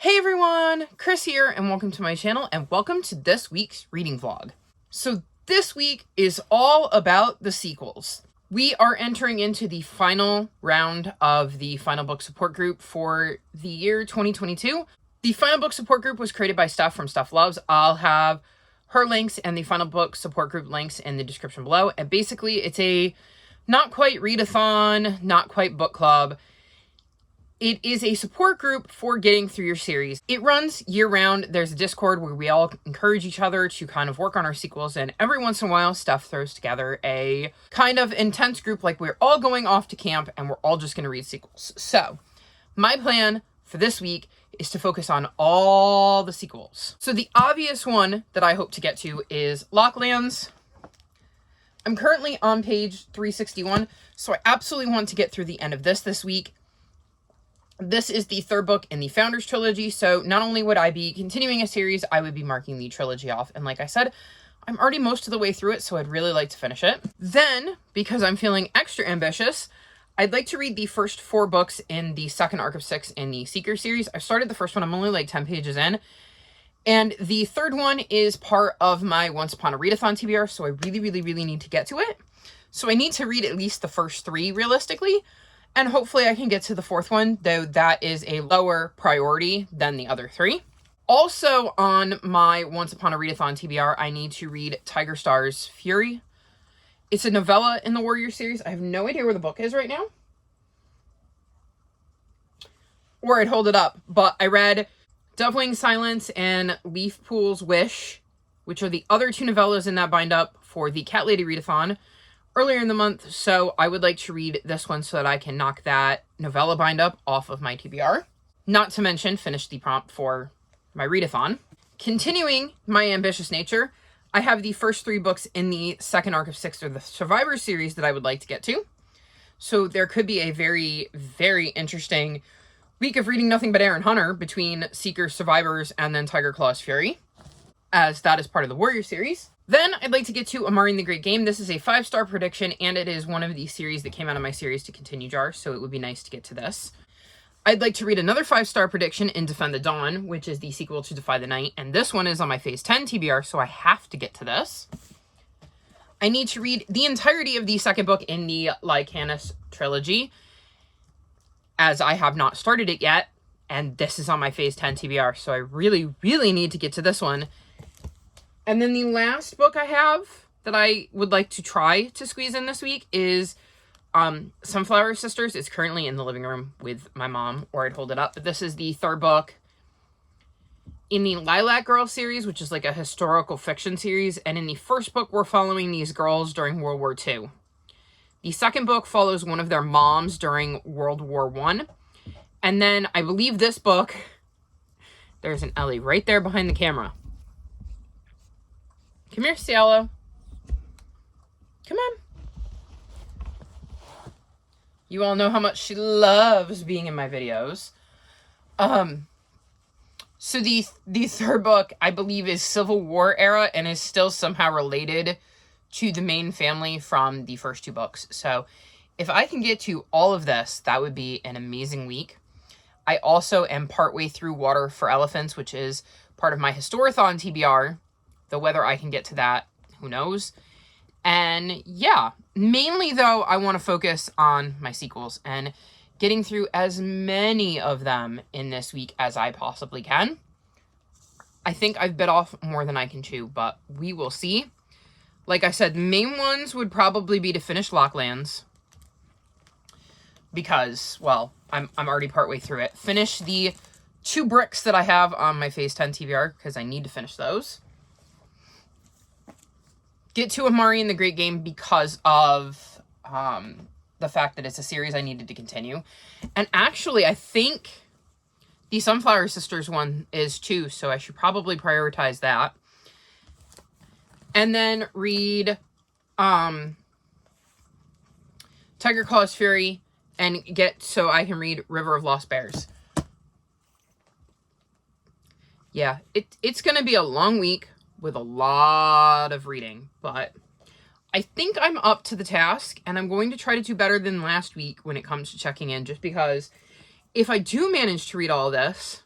Hey everyone, Chris here, and welcome to my channel, and welcome to this week's reading vlog. So this week is all about the sequels. We are entering into the final round of the Final Book Support Group for the year 2022. The Final Book Support Group was created by Steph from Steph Loves. I'll have her links and the Final Book Support Group links in the description below. And basically, it's a not quite readathon, not quite book club. It is a support group for getting through your series. It runs year-round. There's a Discord where we all encourage each other to kind of work on our sequels, and every once in a while, Steph throws together a kind of intense group, like we're all going off to camp, and we're all just going to read sequels. So, my plan for this week is to focus on all the sequels. So the obvious one that I hope to get to is Locklands. I'm currently on page 361, so I absolutely want to get through the end of this week. This is the third book in the Founders Trilogy, so not only would I be continuing a series, I would be marking the trilogy off. And like I said, I'm already most of the way through it, so I'd really like to finish it. Then, because I'm feeling extra ambitious, I'd like to read the first 4 books in the second arc of 6 in the Seeker series. I started the first one, I'm only like 10 pages in. And the third one is part of my Once Upon a Readathon TBR, so I really need to get to it. So I need to read at least the first 3 realistically. And hopefully I can get to the 4th one, though that is a lower priority than the other 3. Also on my Once Upon a Readathon TBR, I need to read Tiger Star's Fury. It's a novella in the Warrior series. I have no idea where the book is right now, or I'd hold it up, but I read Dovewing's Silence and Leafpool's Wish, which are the other 2 novellas in that bind-up for the Cat Lady Readathon earlier in the month, so I would like to read this one so that I can knock that novella bind-up off of my TBR. Not to mention, finish the prompt for my readathon. Continuing my ambitious nature, I have the first 3 books in the second arc of 6, or the Survivor series, that I would like to get to. So there could be a very interesting week of reading nothing but Aaron Hunter between Seekers, Survivors, and then Tiger Claw's Fury, as that is part of the Warrior series. Then I'd like to get to Amari and the Great Game. This is a 5-star prediction, and it is one of the series that came out of my series to continue jar, so it would be nice to get to this. I'd like to read another 5-star prediction in Defend the Dawn, which is the sequel to Defy the Night, and this one is on my Phase 10 TBR, so I have to get to this. I need to read the entirety of the second book in the Lycanis trilogy, as I have not started it yet, and this is on my Phase 10 TBR, so I really need to get to this one. And then the last book I have that I would like to try to squeeze in this week is Sunflower Sisters. It's currently in the living room with my mom, or I'd hold it up. But this is the 3rd book in the Lilac Girl series, which is like a historical fiction series. And in the first book, we're following these girls during World War II. The second book follows one of their moms during World War I. And then I believe this book, there's an Ellie right there behind the camera. Come here, Cielo. Come on. You all know how much she loves being in my videos. So the 3rd book, I believe, is Civil War era and is still somehow related to the main family from the first 2 books. So if I can get to all of this, that would be an amazing week. I also am partway through Water for Elephants, which is part of my Historathon TBR. Though whether I can get to that, who knows? And yeah, mainly though, I want to focus on my sequels and getting through as many of them in this week as I possibly can. I think I've bit off more than I can chew, but we will see. Like I said, main ones would probably be to finish Locklands, because, well, I'm already partway through it. Finish the 2 bricks that I have on my Phase 10 TBR, because I need to finish those. Get to Amari and the Great Game because of the fact that it's a series I needed to continue. And actually, I think the Sunflower Sisters one is too, so I should probably prioritize that. And then read Tiger Claw's Fury, and so I can read River of Lost Bears. Yeah, it's going to be a long week with a lot of reading, but I think I'm up to the task, and I'm going to try to do better than last week when it comes to checking in, just because if I do manage to read all this,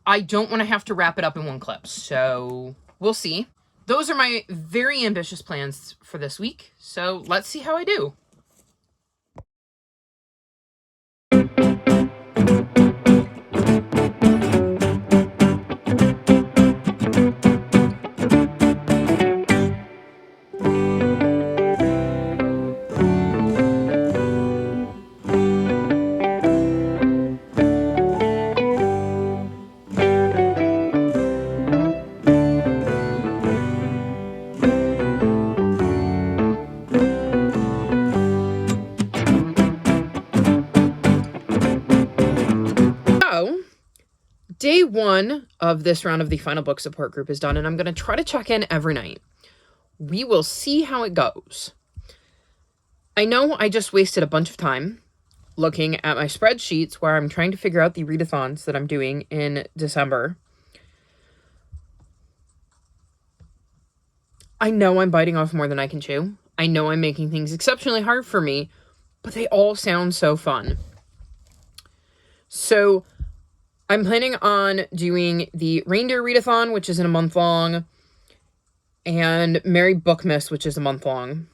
I don't want to have to wrap it up in one clip, so we'll see. Those are my very ambitious plans for this week, so let's see how I do. Day one of this round of the final book support group is done, and I'm going to try to check in every night. We will see how it goes. I know I just wasted a bunch of time looking at my spreadsheets where I'm trying to figure out the readathons that I'm doing in December. I know I'm biting off more than I can chew. I know I'm making things exceptionally hard for me, but they all sound so fun. So I'm planning on doing the Reindeer Readathon, which is in a month long, and Merry Bookmas, which is a month long.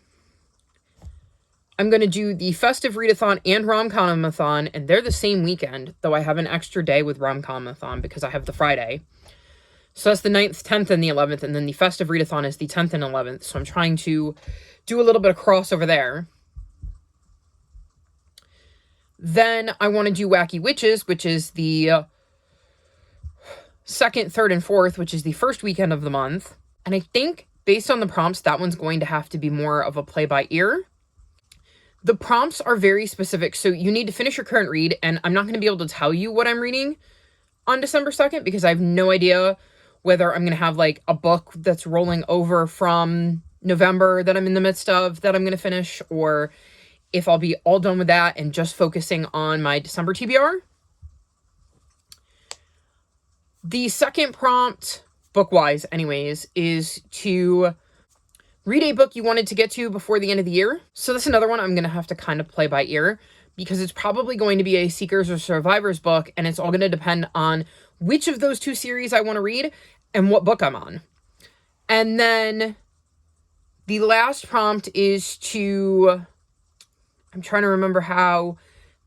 I'm going to do the Festive Readathon and Rom-Com-a-thon, and they're the same weekend, though I have an extra day with Rom-Com-a-thon because I have the Friday. So that's the 9th, 10th, and the 11th, and then the Festive Readathon is the 10th and 11th, so I'm trying to do a little bit of crossover there. Then I want to do Wacky Witches, which is the 2nd, 3rd, and 4th, which is the first weekend of the month. And I think, based on the prompts, that one's going to have to be more of a play-by-ear. The prompts are very specific, so you need to finish your current read, and I'm not going to be able to tell you what I'm reading on December 2nd, because I have no idea whether I'm going to have, like, a book that's rolling over from November that I'm in the midst of that I'm going to finish, or if I'll be all done with that and just focusing on my December TBR. The second prompt, book-wise anyways, is to read a book you wanted to get to before the end of the year. So that's another one I'm going to have to kind of play by ear, because it's probably going to be a Seekers or Survivors book, and it's all going to depend on which of those two series I want to read and what book I'm on. And then the last prompt is to, I'm trying to remember how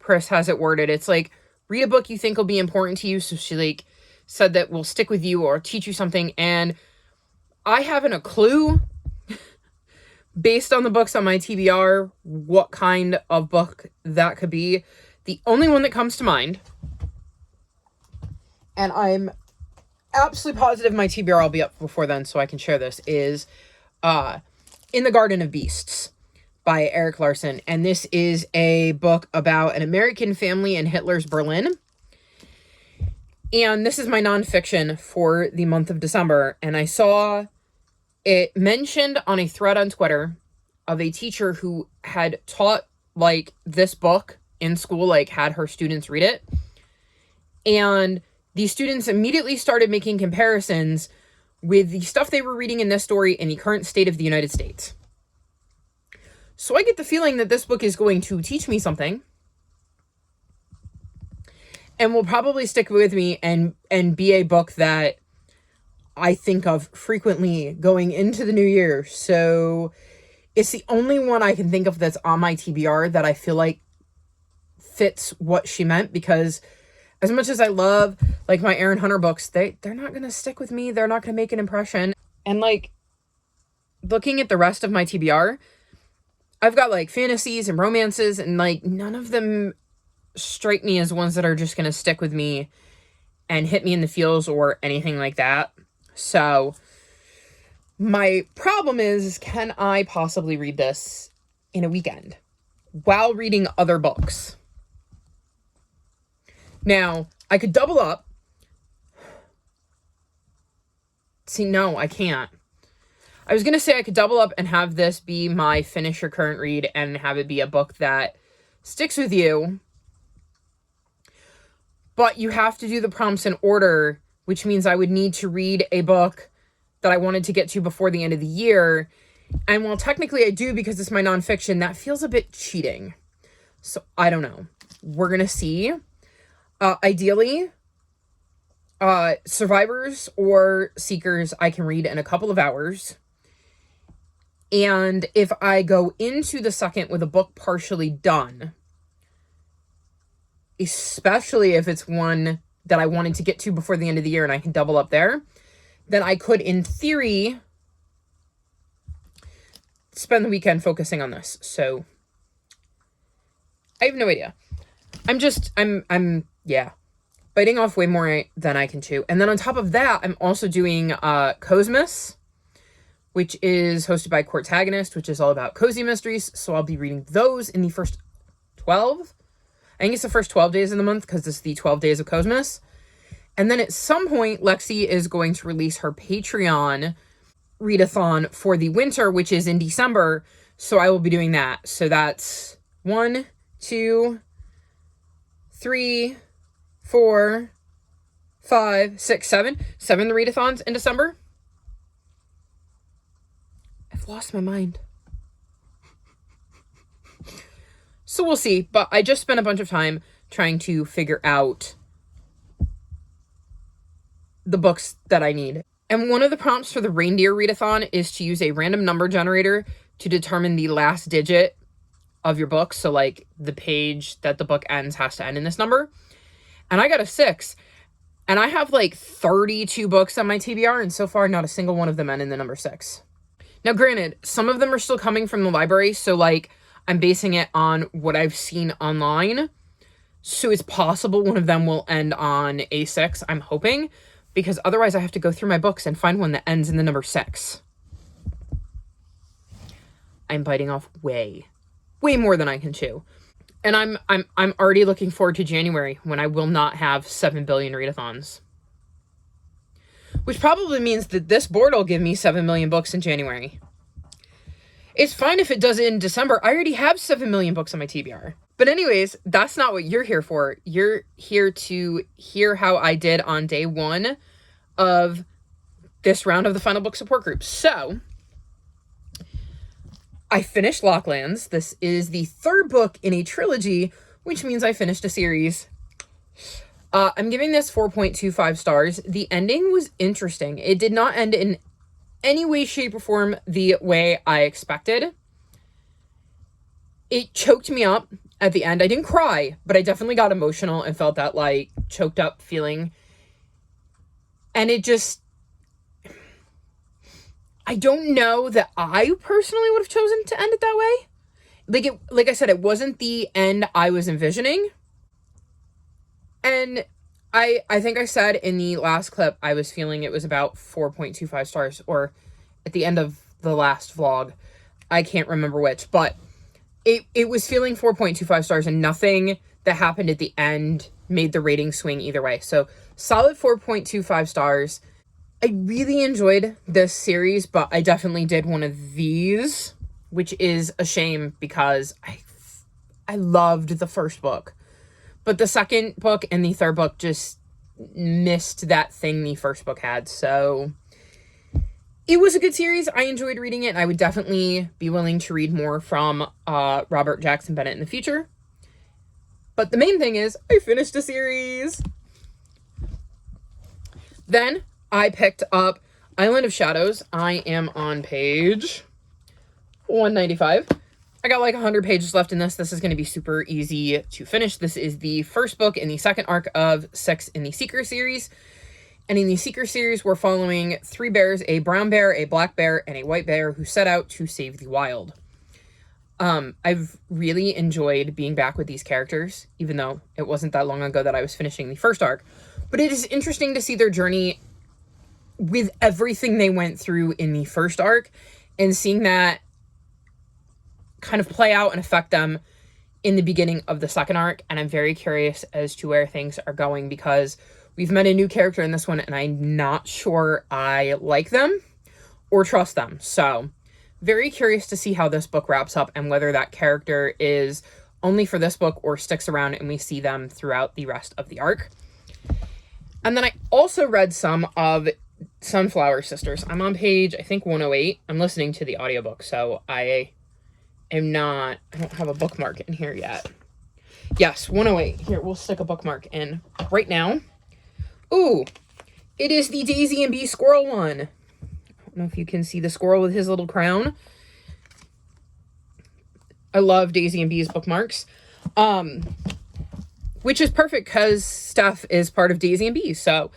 Pris has it worded. It's like, read a book you think will be important to you. So she like said that will stick with you or teach you something. And I haven't a clue based on the books on my TBR, what kind of book that could be. The only one that comes to mind, and I'm absolutely positive my TBR will be up before then so I can share this, is In the Garden of Beasts by Eric Larson. And this is a book about an American family in Hitler's Berlin. And this is my nonfiction for the month of December. And I saw it mentioned on a thread on Twitter of a teacher who had taught, like, this book in school, like, had her students read it. And the students immediately started making comparisons with the stuff they were reading in this story in the current state of the United States. So I get the feeling that this book is going to teach me something, and will probably stick with me and be a book that I think of frequently going into the new year. So it's the only one I can think of that's on my TBR that I feel like fits what she meant, because as much as I love, like, my Aaron Hunter books, they're not going to stick with me. They're not going to make an impression. And, like, looking at the rest of my TBR, I've got, like, fantasies and romances, and, like, none of them strike me as ones that are just going to stick with me and hit me in the feels or anything like that. So my problem is, can I possibly read this in a weekend while reading other books? Now, I could double up. See, no, I can't. I was going to say I could double up and have this be my finish your current read and have it be a book that sticks with you. But you have to do the prompts in order, which means I would need to read a book that I wanted to get to before the end of the year. And while technically I do because it's my nonfiction, that feels a bit cheating. So I don't know. We're going to see. Ideally, Survivors or Seekers I can read in a couple of hours. And if I go into the second with a book partially done, especially if it's one that I wanted to get to before the end of the year and I can double up there, then I could, in theory, spend the weekend focusing on this. So I have no idea. I'm biting off way more than I can chew. And then on top of that, I'm also doing Cosmos, which is hosted by Cortagonist, which is all about cozy mysteries. So I'll be reading those in the first 12. I think it's the first 12 days of the month because it's the 12 days of Cosmos. And then at some point, Lexi is going to release her Patreon readathon for the winter, which is in December. So I will be doing that. So that's 1, 2, 3, 4, 5, 6, 7. 7 readathons in December. I've lost my mind. So we'll see. But I just spent a bunch of time trying to figure out the books that I need. And one of the prompts for the reindeer readathon is to use a random number generator to determine the last digit of your book. So like the page that the book ends has to end in this number. And I got a 6. And I have like 32 books on my TBR, and so far not a single one of them end in the number 6. Now granted, some of them are still coming from the library, so like I'm basing it on what I've seen online. So it's possible one of them will end on a 6, I'm hoping. Because otherwise I have to go through my books and find one that ends in the number 6. I'm biting off way more than I can chew. And I'm already looking forward to January when I will not have 7 billion readathons. Which probably means that this board will give me 7 million books in January. It's fine if it does it in December. I already have 7 million books on my TBR. But anyways, that's not what you're here for. You're here to hear how I did on day 1 of this round of the Final Book Support Group. So, I finished Locklands. This is the 3rd book in a trilogy, which means I finished a series. I'm giving this 4.25 stars. The ending was interesting. It did not end in any way, shape, or form the way I expected. It choked me up at the end. I didn't cry, but I definitely got emotional and felt that like choked up feeling. And it just, I don't know that I personally would have chosen to end it that way. Like I said, it wasn't the end I was envisioning. And I think I said in the last clip, I was feeling it was about 4.25 stars, or at the end of the last vlog. I can't remember which, but it was feeling 4.25 stars, and nothing that happened at the end made the rating swing either way. So solid 4.25 stars. I really enjoyed this series, but I definitely did one of these, which is a shame because I loved the first book. But the second book and the 3rd book just missed that thing the first book had. So it was a good series. I enjoyed reading it. I would definitely be willing to read more from Robert Jackson Bennett in the future. But the main thing is I finished a series. Then I picked up Island of Shadows. I am on page 195. I got like 100 pages left in this. This is going to be super easy to finish. This is the first book in the second arc of 6 in the Seeker series. And in the Seeker series, we're following 3 bears, a brown bear, a black bear, and a white bear who set out to save the wild. I've really enjoyed being back with these characters, even though it wasn't that long ago that I was finishing the first arc. But it is interesting to see their journey with everything they went through in the first arc and seeing that kind of play out and affect them in the beginning of the second arc. And I'm very curious as to where things are going because we've met a new character in this one and I'm not sure I like them or trust them. So very curious to see how this book wraps up and whether that character is only for this book or sticks around and we see them throughout the rest of the arc. And then I also read some of Sunflower Sisters. I'm on page, I think, 108. I'm listening to the audiobook, so I don't have a bookmark in here yet. Yes, 108. Here, we'll stick a bookmark in right now. Ooh, It is the Daisy and Bee squirrel one. I don't know if you can see the squirrel with his little crown. I love Daisy and Bee's bookmarks. Which is perfect because Steph is part of Daisy and Bee. So,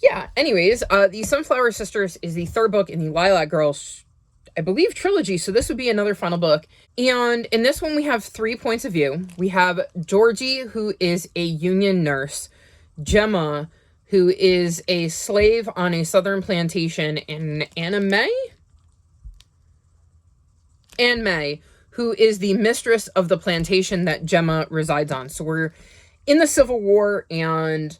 yeah. Anyways, the Sunflower Sisters is the third book in the Lilac Girls, I believe, trilogy. So this would be another final book. And in this one, we have 3 points of view. We have Georgie, who is a union nurse. Gemma, who is a slave on a southern plantation. And Anna May, who is the mistress of the plantation that Gemma resides on. So we're in the Civil War, and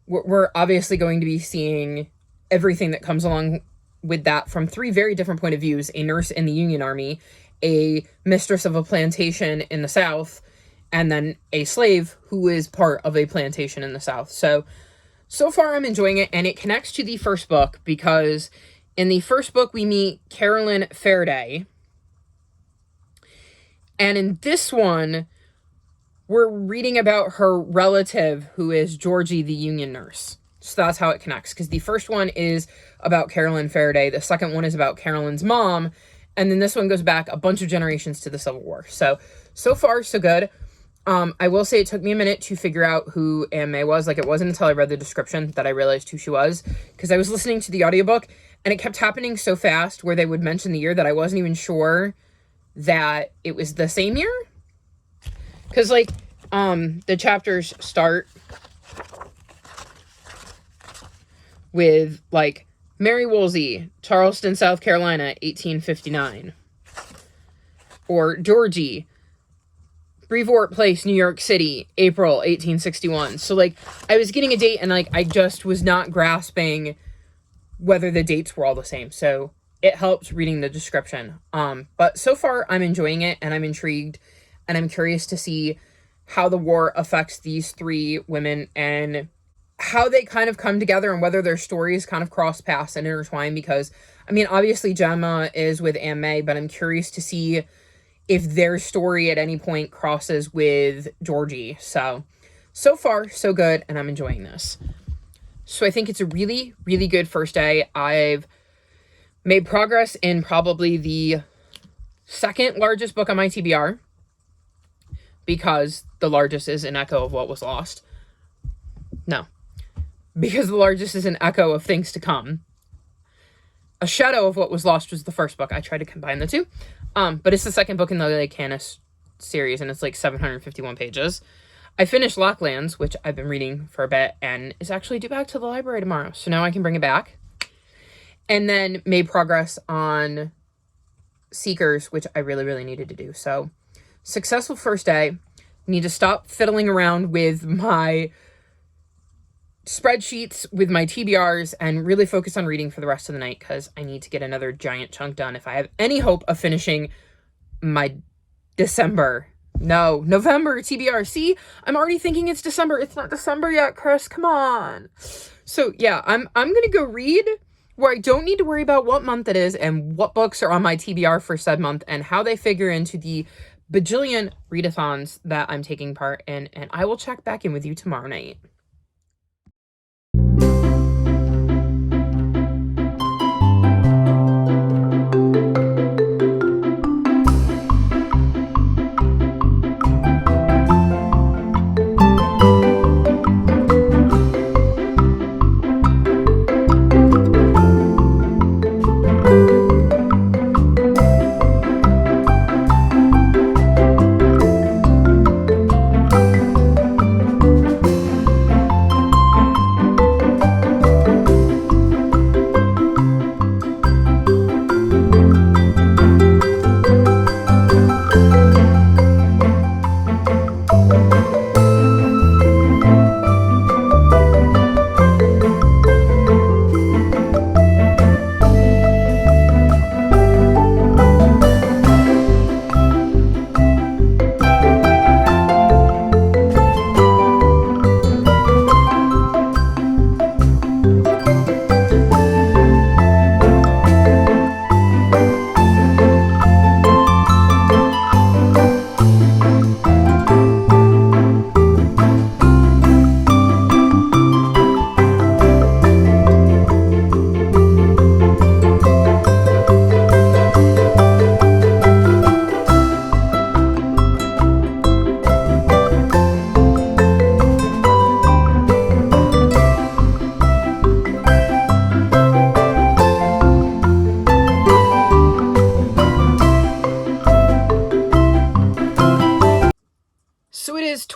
we're obviously going to be seeing everything that comes along with that from 3 very different point of views: a nurse in the Union Army, a mistress of a plantation in the South, and then a slave who is part of a plantation in the South. So far I'm enjoying it, and it connects to the first book because in the first book we meet Carolyn Faraday, and in this one we're reading about her relative who is Georgie, the union nurse. So that's how it connects, because the first one is about Carolyn Faraday, the second one is about Carolyn's mom, and then this one goes back a bunch of generations to the Civil War. So far, so good. I will say it took me a minute to figure out who Anne May was. Like, it wasn't until I read the description that I realized who she was, because I was listening to the audiobook, and it kept happening so fast where they would mention the year that I wasn't even sure that it was the same year. Because, like, the chapters start with, like, Mary Woolsey, Charleston, South Carolina, 1859. Or Georgie, Brevoort Place, New York City, April 1861. So, like, I was getting a date, and, like, I just was not grasping whether the dates were all the same. So it helps reading the description. But so far, I'm enjoying it, and I'm intrigued, and I'm curious to see how the war affects these 3 women and how they kind of come together, and whether their stories kind of cross paths and intertwine. Because, I mean, obviously Gemma is with Anne May, but I'm curious to see if their story at any point crosses with Georgie. So far, so good, and I'm enjoying this. So I think it's a really, really good first day. I've made progress in probably the second largest book on my TBR, because the largest is an echo of what was lost. No. Because the largest is an echo of things to come. A shadow of what was lost was the first book. I tried to combine the two. But it's the second book in the Lake Canis series, and it's like 751 pages. I finished Locklands, which I've been reading for a bit, and is actually due back to the library tomorrow. So now I can bring it back. And then made progress on Seekers, which I really, really needed to do. So, successful first day. Need to stop fiddling around with my spreadsheets, with my TBRs, and really focus on reading for the rest of the night, because I need to get another giant chunk done if I have any hope of finishing my November TBR. See, I'm already thinking it's December. It's not December yet, Chris. Come on. So yeah, I'm gonna go read where I don't need to worry about what month it is and what books are on my TBR for said month and how they figure into the bajillion readathons that I'm taking part in, and I will check back in with you tomorrow night.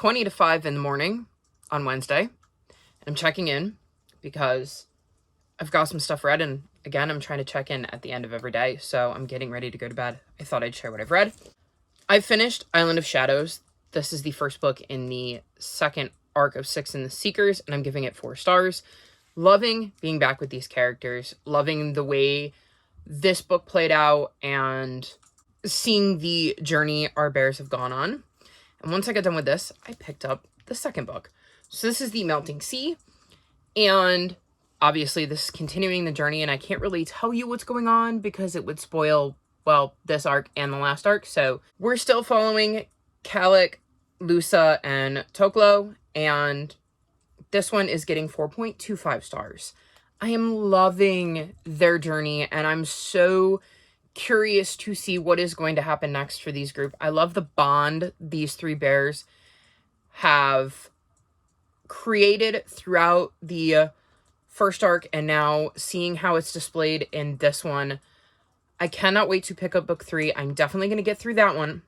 20 to 5 in the morning on Wednesday. I'm checking in because I've got some stuff read, and again, I'm trying to check in at the end of every day, so I'm getting ready to go to bed. I thought I'd share what I've read. I've finished Island of Shadows. This is the first book in the second arc of 6 in the Seekers, and I'm giving it 4 stars. Loving being back with these characters, loving the way this book played out, and seeing the journey our bears have gone on. And once I got done with this, I picked up the second book. So this is The Melting Sea, and obviously this is continuing the journey, and I can't really tell you what's going on because it would spoil, well, this arc and the last arc. So we're still following Calic, Lusa, and Toklo, and this one is getting 4.25 stars. I am loving their journey, and I'm so curious to see what is going to happen next for these group. I love the bond these 3 bears have created throughout the first arc, and now seeing how it's displayed in this one. I cannot wait to pick up book 3. I'm definitely going to get through that one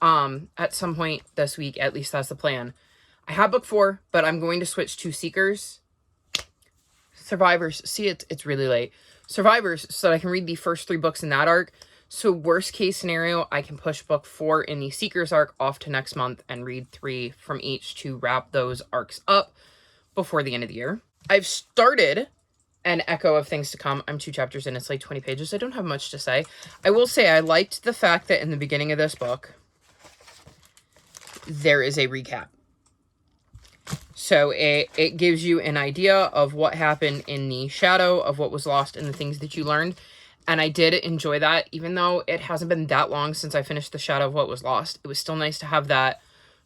at some point this week. At least that's the plan. I have book 4, but I'm going to switch to Seekers. Survivors. See, it's really late. Survivors, so that I can read the first 3 books in that arc. So worst case scenario, I can push book 4 in the Seekers arc off to next month and read 3 from each to wrap those arcs up before the end of the year. I've started An Echo of Things to Come. I'm 2 chapters in. It's like 20 pages. I don't have much to say. I will say I liked the fact that in the beginning of this book, there is a recap. So it gives you an idea of what happened in the shadow, of what was lost, and the things that you learned. And I did enjoy that, even though it hasn't been that long since I finished The Shadow of What Was Lost. It was still nice to have that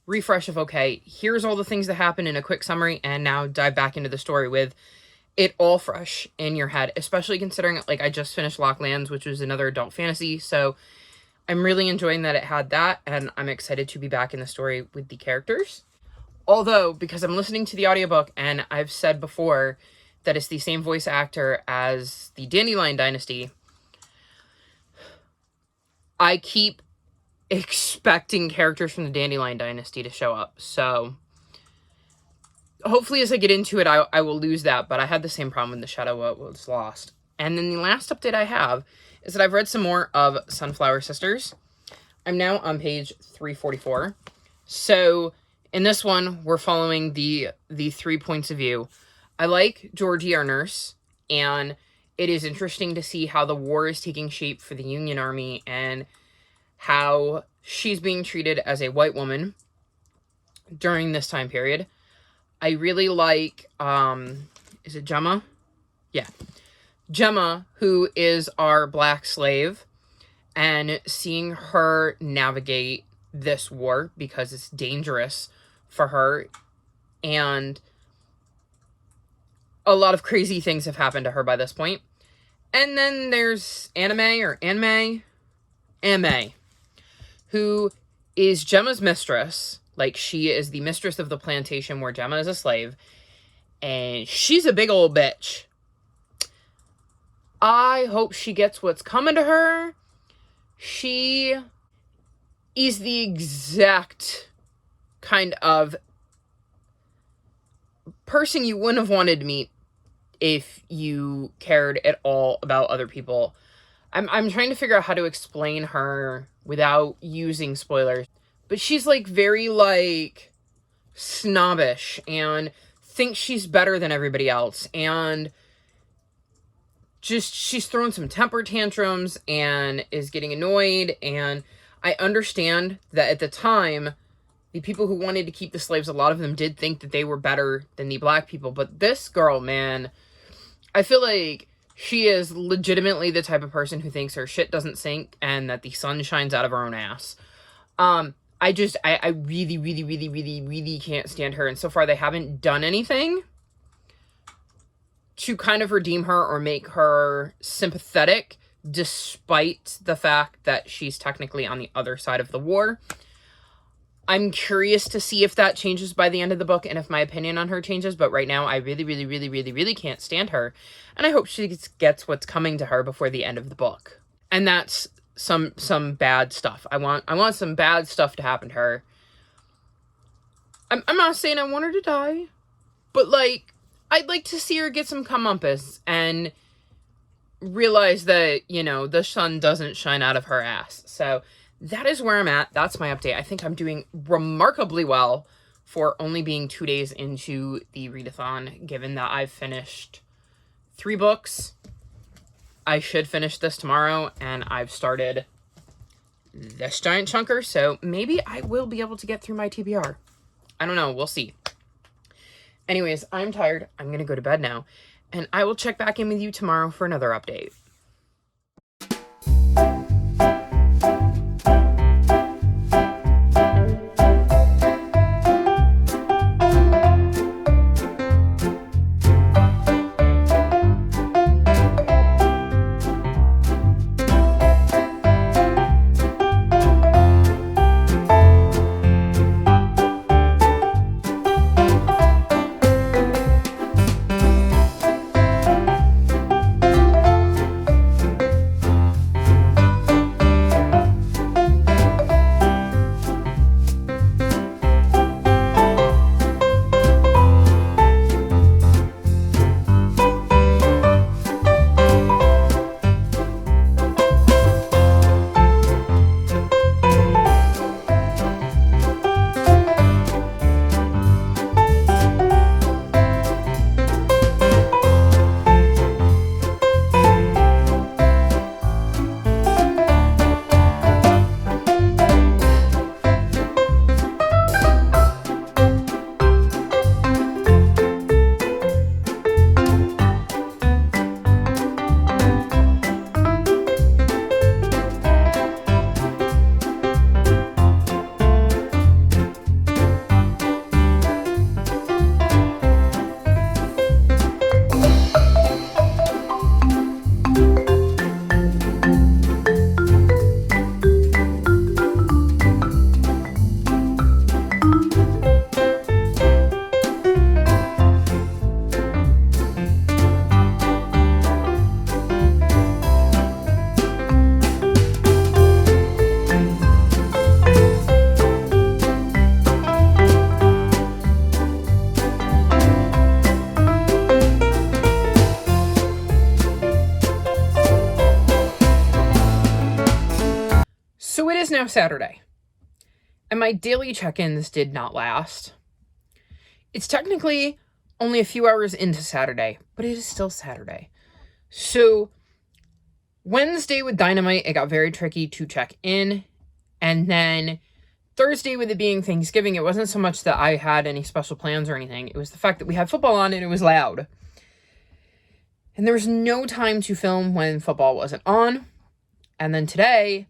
refresh of, okay, here's all the things that happened in a quick summary, and now dive back into the story with it all fresh in your head, especially considering, like, I just finished Locklands, which was another adult fantasy, so I'm really enjoying that it had that, and I'm excited to be back in the story with the characters. Although, because I'm listening to the audiobook, and I've said before that it's the same voice actor as the Dandelion Dynasty, I keep expecting characters from the Dandelion Dynasty to show up. So hopefully as I get into it, I will lose that. But I had the same problem with The Shadow of What Was Lost. And then the last update I have is that I've read some more of Sunflower Sisters. I'm now on page 344. So in this one, we're following the 3 points of view. I like Georgie, our nurse, and it is interesting to see how the war is taking shape for the Union Army and how she's being treated as a white woman during this time period. I really like, is it Gemma? Yeah. Gemma, who is our black slave, and seeing her navigate this war because it's dangerous for her, and a lot of crazy things have happened to her by this point. And then there's Anime, who is Gemma's mistress. Like, she is the mistress of the plantation where Gemma is a slave, and she's a big old bitch. I hope she gets what's coming to her. She is the exact kind of person you wouldn't have wanted to meet if you cared at all about other people. I'm trying to figure out how to explain her without using spoilers. But she's, like, very, like, snobbish and thinks she's better than everybody else. And just, she's throwing some temper tantrums and is getting annoyed. And I understand that at the time, the people who wanted to keep the slaves, a lot of them did think that they were better than the black people. But this girl, man, I feel like she is legitimately the type of person who thinks her shit doesn't sink and that the sun shines out of her own ass. I really, really, really, really, really can't stand her. And so far, they haven't done anything to kind of redeem her or make her sympathetic, despite the fact that she's technically on the other side of the war. I'm curious to see if that changes by the end of the book and if my opinion on her changes. But right now, I really, really, really, really, really can't stand her. And I hope she gets what's coming to her before the end of the book. And that's some bad stuff. I want some bad stuff to happen to her. I'm not saying I want her to die, but, like, I'd like to see her get some comeuppance and realize that, you know, the sun doesn't shine out of her ass. So that is where I'm at. That's my update. I think I'm doing remarkably well for only being 2 days into the readathon, given that I've finished 3 books. I should finish this tomorrow, and I've started this giant chunker, so maybe I will be able to get through my TBR. I don't know. We'll see. Anyways, I'm tired. I'm going to go to bed now, and I will check back in with you tomorrow for another update. So it is now Saturday, and my daily check-ins did not last. It's technically only a few hours into Saturday, but it is still Saturday. So Wednesday with Dynamite, it got very tricky to check in, and then Thursday with it being Thanksgiving, it wasn't so much that I had any special plans or anything, it was the fact that we had football on and it was loud. And there was no time to film when football wasn't on, and then today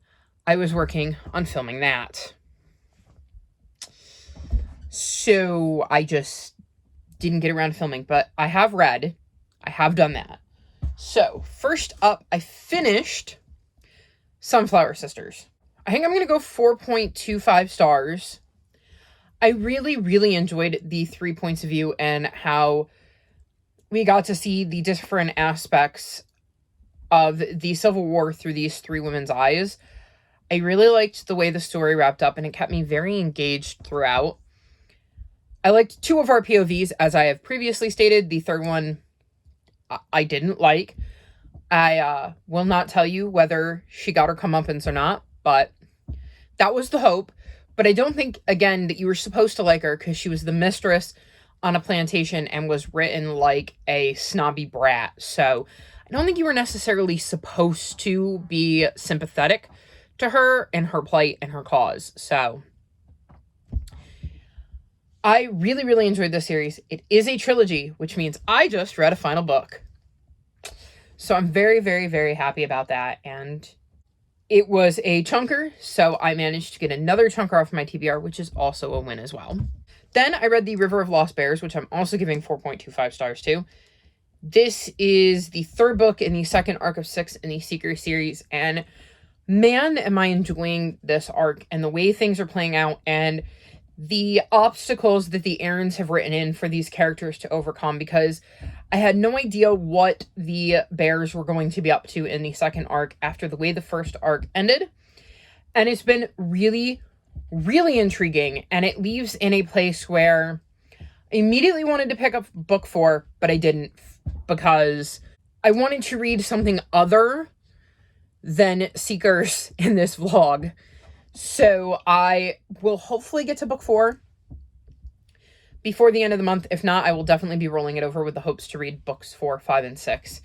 I was working on filming that. So I just didn't get around to filming, but I have read. I have done that. So first up, I finished Sunflower Sisters. I think I'm going to go 4.25 stars. I really, really enjoyed the 3 points of view and how we got to see the different aspects of the Civil War through these 3 women's eyes. I really liked the way the story wrapped up, and it kept me very engaged throughout. I liked 2 of our POVs, as I have previously stated. The third one, I didn't like. I will not tell you whether she got her comeuppance or not, but that was the hope. But I don't think, again, that you were supposed to like her because she was the mistress on a plantation and was written like a snobby brat. So I don't think you were necessarily supposed to be sympathetic to her and her plight and her cause. So I really, really enjoyed this series. It is a trilogy, which means I just read a final book. So I'm very, very, very happy about that. And it was a chunker, so I managed to get another chunker off my TBR, which is also a win as well. Then I read The River of Lost Bears, which I'm also giving 4.25 stars to. This is the 3rd book in the 2nd arc of 6 in the Seeker series, and man, am I enjoying this arc and the way things are playing out and the obstacles that the Aarons have written in for these characters to overcome, because I had no idea what the Bears were going to be up to in the 2nd arc after the way the 1st arc ended. And it's been really, really intriguing, and it leaves in a place where I immediately wanted to pick up book 4, but I didn't, because I wanted to read something other than Seekers in this vlog. So I will hopefully get to book 4 before the end of the month. If not, I will definitely be rolling it over with the hopes to read books 4, 5, and 6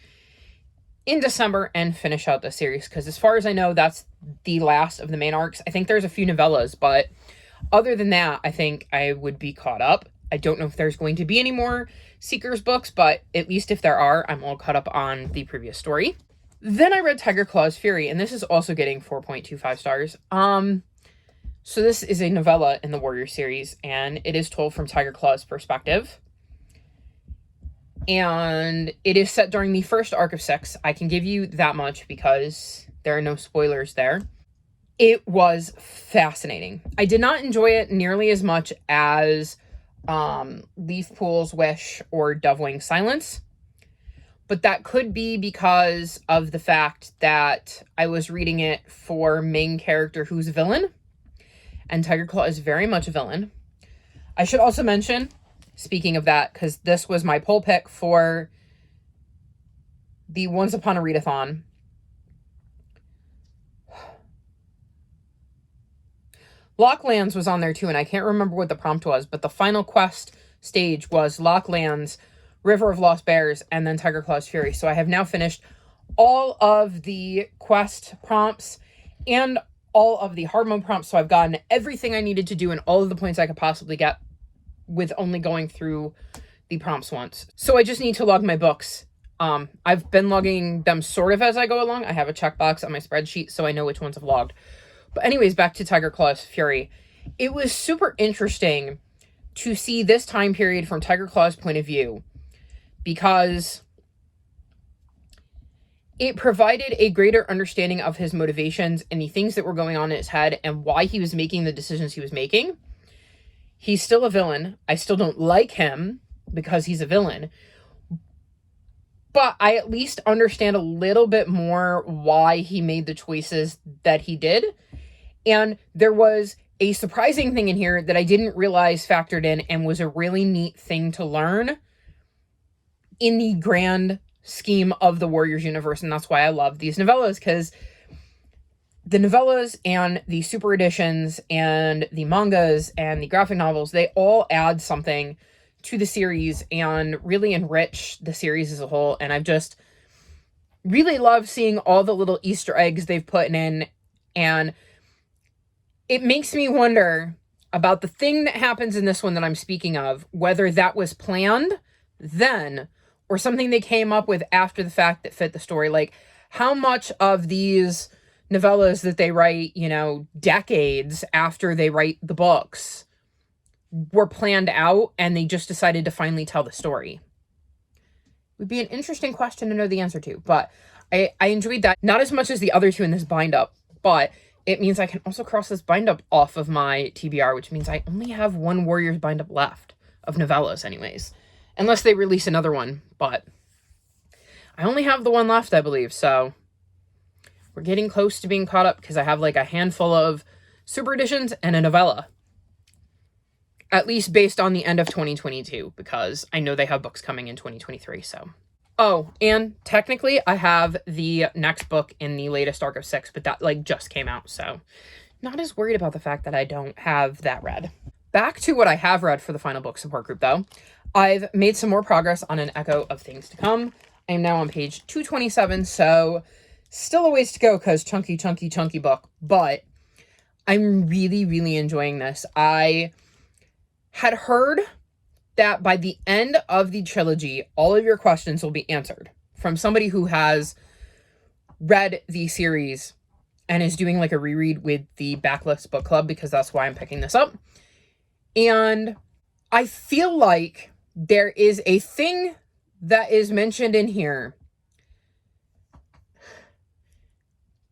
in December and finish out the series, because as far as I know, that's the last of the main arcs. I think there's a few novellas, but other than that, I think I would be caught up. I don't know if there's going to be any more Seekers books, but at least if there are, I'm all caught up on the previous story. Then I read Tiger Claw's Fury, and this is also getting 4.25 stars. So this is a novella in the Warrior series, and it is told from Tiger Claw's perspective. And it is set during the first arc of 6. I can give you that much because there are no spoilers there. It was fascinating. I did not enjoy it nearly as much as Leafpool's Wish or Dovewing's Silence. But that could be because of the fact that I was reading it for main character who's a villain. And Tiger Claw is very much a villain. I should also mention, speaking of that, because this was my poll pick for the Once Upon a Readathon. Locklands was on there too, and I can't remember what the prompt was, but the final quest stage was Locklands, River of Lost Bears, and then Tiger Claw's Fury. So I have now finished all of the quest prompts and all of the hard mode prompts, so I've gotten everything I needed to do and all of the points I could possibly get with only going through the prompts once. So I just need to log my books. I've been logging them sort of as I go along. I have a checkbox on my spreadsheet, so I know which ones I've logged. But anyways, back to Tiger Claw's Fury. It was super interesting to see this time period from Tiger Claw's point of view, because it provided a greater understanding of his motivations and the things that were going on in his head and why he was making the decisions he was making. He's still a villain. I still don't like him because he's a villain. But I at least understand a little bit more why he made the choices that he did. And there was a surprising thing in here that I didn't realize factored in and was a really neat thing to learn in the grand scheme of the Warriors universe. And that's why I love these novellas, because the novellas and the super editions and the mangas and the graphic novels, they all add something to the series and really enrich the series as a whole. And I've just really loved seeing all the little Easter eggs they've put in. And it makes me wonder about the thing that happens in this one that I'm speaking of, whether that was planned then or something they came up with after the fact that fit the story. Like, how much of these novellas that they write, you know, decades after they write the books were planned out and they just decided to finally tell the story? It would be an interesting question to know the answer to, but I enjoyed that. Not as much as the other two in this bind up, but it means I can also cross this bind up off of my TBR, which means I only have one Warriors bind up left of novellas anyways, unless they release another one. But I only have the one left, I believe, so we're getting close to being caught up because I have like a handful of super editions and a novella, at least based on the end of 2022, because I know they have books coming in 2023. So, oh, and technically I have the next book in the latest arc of 6, but that like just came out, so not as worried about the fact that I don't have that read. Back to what I have read for the final book support group though. I've made some more progress on An Echo of Things to Come. I am now on page 227, so still a ways to go because chunky book, but I'm really enjoying this. I had heard that by the end of the trilogy, all of your questions will be answered from somebody who has read the series and is doing like a reread with the Backlist Book Club, because that's why I'm picking this up. And I feel like there is a thing that is mentioned in here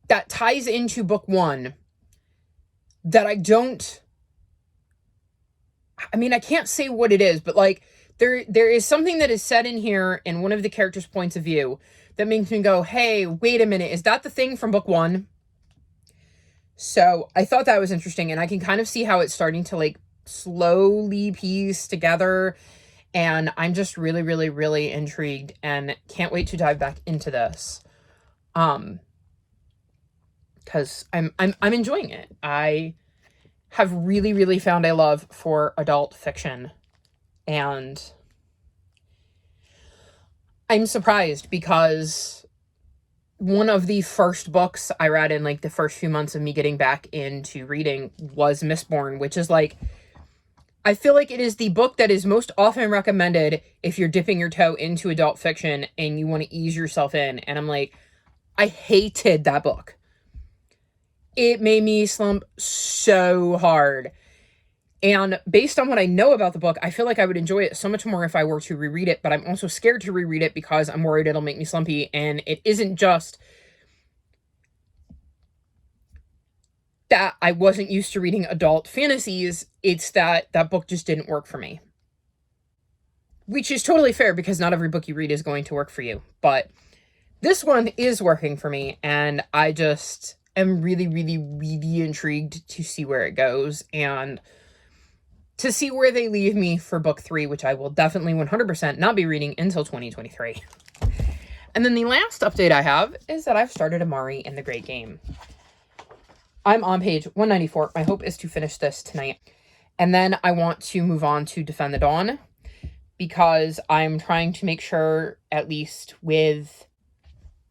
that ties into book 1 that I can't say what it is, but like there is something that is said in here in one of the characters' points of view that makes me go, hey, wait a minute, is that the thing from book 1? So I thought that was interesting, and I can kind of see how it's starting to like slowly piece together, and I'm just really, really, really intrigued and can't wait to dive back into this. Because I'm enjoying it. I have really, really found a love for adult fiction, and I'm surprised because one of the first books I read in like the first few months of me getting back into reading was Mistborn, which is like, I feel like it is the book that is most often recommended if you're dipping your toe into adult fiction and you want to ease yourself in. And I'm like, I hated that book. It made me slump so hard. And based on what I know about the book, I feel like I would enjoy it so much more if I were to reread it, but I'm also scared to reread it because I'm worried it'll make me slumpy. And it isn't just that I wasn't used to reading adult fantasies, it's that that book just didn't work for me. Which is totally fair because not every book you read is going to work for you. But this one is working for me, and I just am really, really, really intrigued to see where it goes and to see where they leave me for book 3, which I will definitely 100% not be reading until 2023. And then the last update I have is that I've started Amari in the Great Game. I'm on page 194. My hope is to finish this tonight. And then I want to move on to Defend the Dawn because I'm trying to make sure, at least with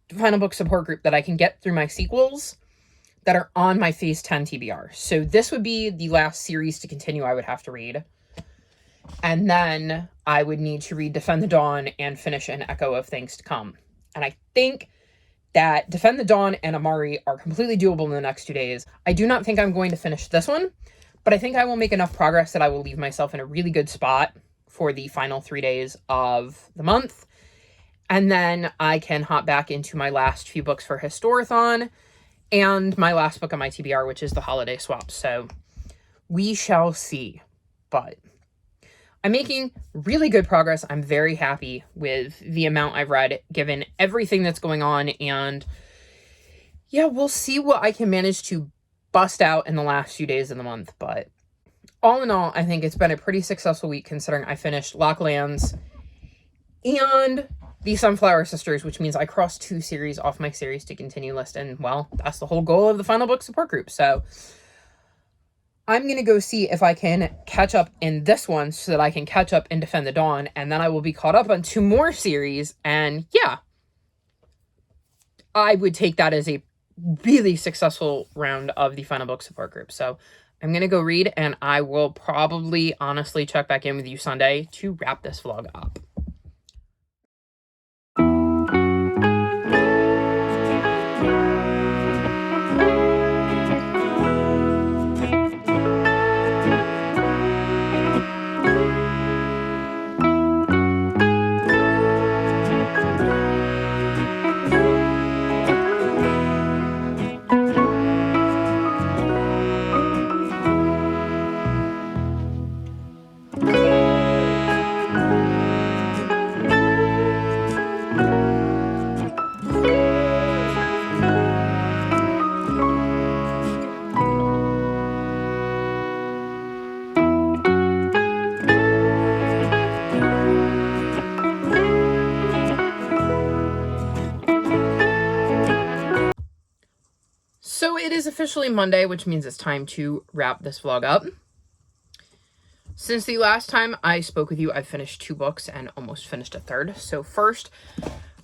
the Final Book support group, that I can get through my sequels that are on my Phase 10 TBR. So this would be the last series to continue I would have to read. And then I would need to read Defend the Dawn and finish An Echo of Things to Come. And I think that Defend the Dawn and Amari are completely doable in the next 2 days. I do not think I'm going to finish this one, but I think I will make enough progress that I will leave myself in a really good spot for the final 3 days of the month. And then I can hop back into my last few books for Historathon and my last book on my TBR, which is The Holiday Swap. So we shall see. But I'm making really good progress. I'm very happy with the amount I've read, given everything that's going on. And yeah, we'll see what I can manage to bust out in the last few days of the month. But all in all, I think it's been a pretty successful week considering I finished Locklands and The Sunflower Sisters, which means I crossed 2 series off my series to continue list. And well, that's the whole goal of the Final Book support group. So I'm going to go see if I can catch up in this one so that I can catch up in Defend the Dawn, and then I will be caught up on 2 more series, and yeah, I would take that as a really successful round of the Final Book support group. So I'm going to go read, and I will probably honestly check back in with you Sunday to wrap this vlog up. So it is officially Monday, which means it's time to wrap this vlog up. Since the last time I spoke with you, I've finished 2 books and almost finished a third. So first,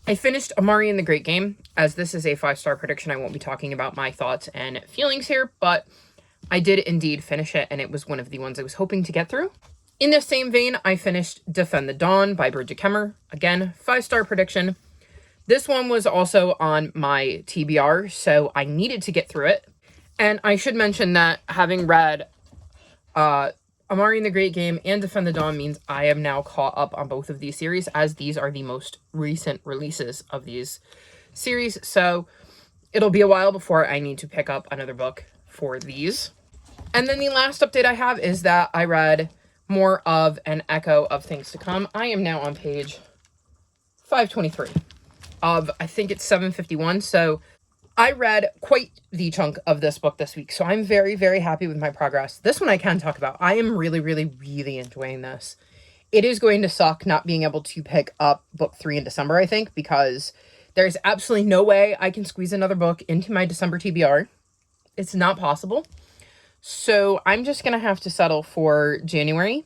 I finished Amari in the Great Game. As this is a 5-star prediction, I won't be talking about my thoughts and feelings here, but I did indeed finish it, and it was one of the ones I was hoping to get through. In the same vein, I finished Defend the Dawn by Bridget Kemmer. Again, 5-star prediction. This one was also on my TBR, so I needed to get through it. And I should mention that having read Amari in the Great Game and Defend the Dawn means I am now caught up on both of these series, as these are the most recent releases of these series. So it'll be a while before I need to pick up another book for these. And then the last update I have is that I read more of An Echo of Things to Come. I am now on page 523 of, I think it's 751. So I read quite the chunk of this book this week, so I'm very, very happy with my progress. This one I can talk about. I am really, really, really enjoying this. It is going to suck not being able to pick up book 3 in December, I think, because there's absolutely no way I can squeeze another book into my December TBR. It's not possible. So I'm just going to have to settle for January.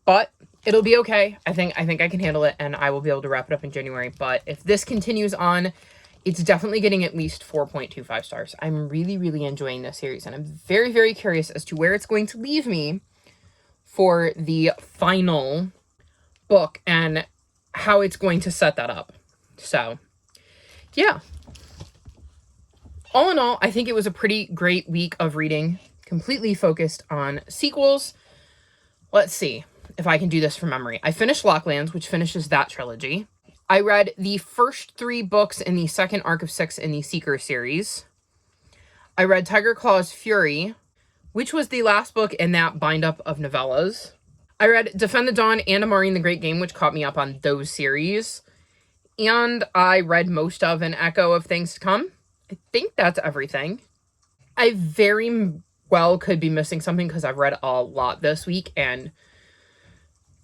But it'll be okay. I think I can handle it, and I will be able to wrap it up in January. But if this continues on, it's definitely getting at least 4.25 stars. I'm really, really enjoying this series, and I'm very, very curious as to where it's going to leave me for the final book and how it's going to set that up. So, yeah. All in all, I think it was a pretty great week of reading, completely focused on sequels. Let's see if I can do this from memory. I finished Locklands, which finishes that trilogy. I read the first 3 books in the second arc of 6 in the Seeker series. I read Tiger Claw's Fury, which was the last book in that bind-up of novellas. I read Defend the Dawn and Amari and the Great Game, which caught me up on those series. And I read most of An Echo of Things to Come. I think that's everything. I very well could be missing something because I've read a lot this week, and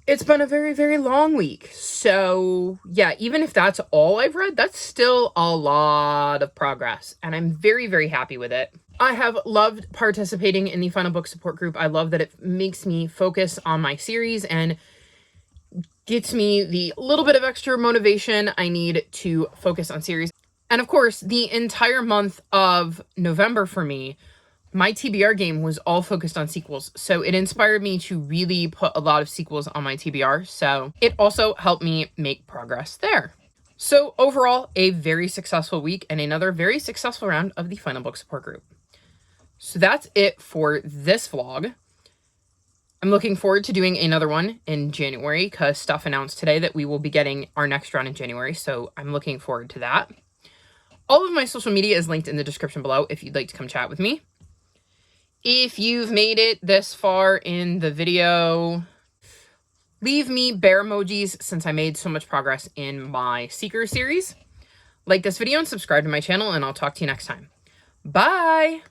it's been a very, very long week. So, yeah, even if that's all I've read, that's still a lot of progress, and I'm very, very happy with it. I have loved participating in the Final Book Support Group. I love that it makes me focus on my series and gets me the little bit of extra motivation I need to focus on series. And of course, the entire month of November for me, my TBR game was all focused on sequels. So it inspired me to really put a lot of sequels on my TBR. So it also helped me make progress there. So overall, a very successful week and another very successful round of the Final Book Support Group. So that's it for this vlog. I'm looking forward to doing another one in January because Steph announced today that we will be getting our next round in January. So I'm looking forward to that. All of my social media is linked in the description below if you'd like to come chat with me. If you've made it this far in the video, leave me bear emojis since I made so much progress in my Seeker series. Like this video and subscribe to my channel, and I'll talk to you next time. Bye!